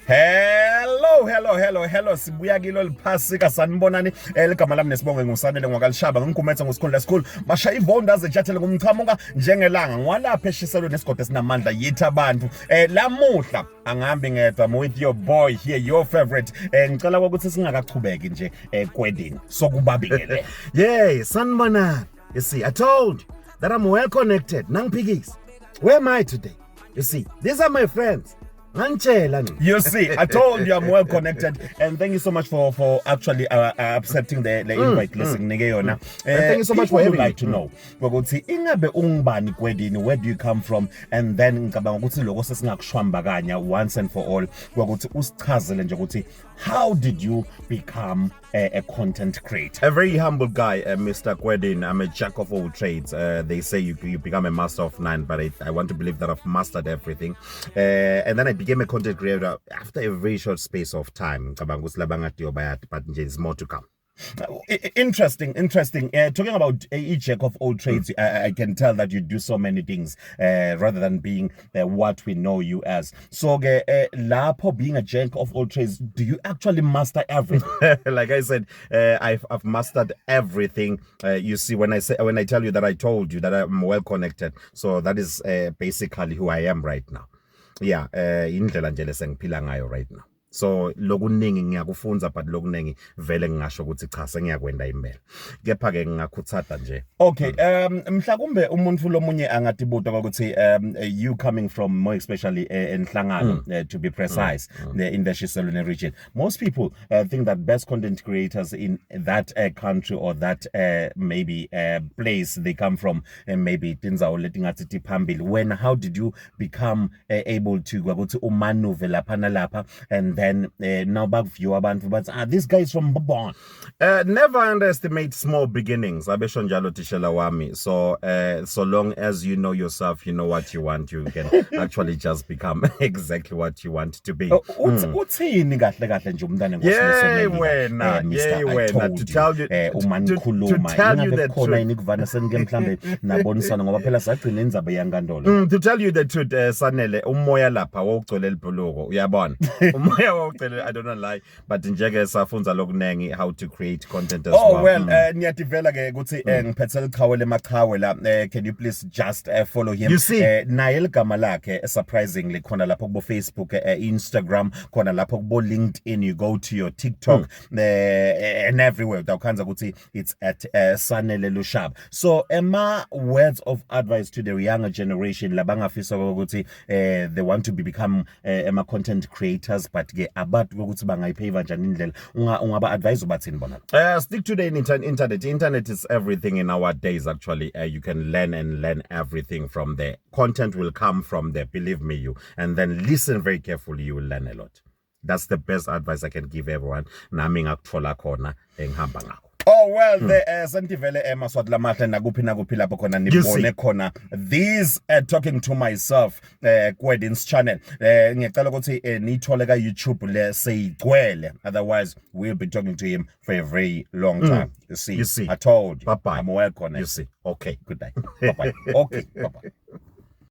Hello. Sibuya kilo liphasika sanibonani. Ligama lami nesibongo ngusanele ngwakalishaba ngikumetha ngosikhulu school. Masha ivonda azejathele ngumchamuka njengelanga ngwalapha eshiselwe nesigodo sinamandla yithi abantu. Lamuhla angihambi ngedwa with your boy here, your favorite. Ngicela ukuthi singakachubeki nje kwedini sokubabingele. Yeah, sanibonani. You see, I told you that I'm well connected. Nangphikisi. Where am I today? You see, these are my friends. You see, I told you I'm well connected, and thank you so much for actually accepting the invite. Listen, and thank you so much for having like to know. We're going to see ingabe ungubani kwedini, where do you come from, and then ngicabanga ukuthi lokho sesingakushwambakanya once and for all. We're going to usichazele nje ukuthi how did you become a content creator? A very humble guy, Mr. Kwedin. I'm a jack of all trades. They say you become a master of none, but I want to believe that I've mastered everything. And then I became a content creator after a very short space of time. But there's more to come. Interesting. Talking about a jack of all trades, I can tell that you do so many things rather than being what we know you as. So, Lapo being a jack of all trades, do you actually master everything? Like I said, I've mastered everything. You see, when I tell you that I told you that I'm well connected, so that is basically who I am right now. Yeah, indlela nje lesengiphila ngayo right now. So lokuningi ngiyakufunza but lokuningi vele ngingasho ukuthi cha sengiyakwenda impela. Kepha ke ngingakhuthata nje. Okay, mhlakumbe umuntu lomunye angatibuta ukuthi you coming from more especially Enhlangano to be precise, in the Shiselweni region. Most people think that best content creators in that country or that maybe place they come from, maybe tinzawo letingathi tiphambili. When how did you become able to go to umanuve lapha nalapha, and then now back view abantu but this guy is from Bobon? Never underestimate small beginnings. Abesho njalo tishela wami. So long as you know yourself, you know what you want, you can actually just become exactly what you want to be. Uthini kahle nje umntana wena to tell you that khona inikuvana senike mhlambe nabonisana ngoba phela sagcina indzaba yankantolo. To tell you the truth, Sanele, umoya lapha wogcwele ibhuluko uyabona. Umoya wogcwele, I don't know lie, but njeke safunza lokunengi how to create content as well. Oh well, niyativela ke ukuthi ngiphethele ichawele machawe la. Can you please just follow him? You see, naye igama lakhe surprisingly khona lapho kubo Facebook, Instagram, khona lapho kubo LinkedIn, you go to your TikTok and everywhere utawukhanza ukuthi it's at Sanele Lushaba. So my words of advice to the younger generation labangafisa ukuthi they want to become content creators but ke abantu ukuthi bangayiphiva njani indlela ungaba advise ubathini bona? Stick to the internet. Internet is everything in our days actually. You can learn everything from there. Content will come from there, believe me you. And then listen very carefully, you will learn a lot. That's the best advice I can give everyone. Nami ngakuthola khona engihamba ngakho. Oh well, sentivele emaswati lamahle nakuphi lapho khona nibone khona these talking to myself Kwedin's channel. Ngiyacela ukuthi nithole ka YouTube le seyigcwele, otherwise we'll be talking to him for a very long time. You see, I told you. Bye-bye. I'm well connected. You see. Okay. Good day. Bye-bye. Okay. Bye-bye.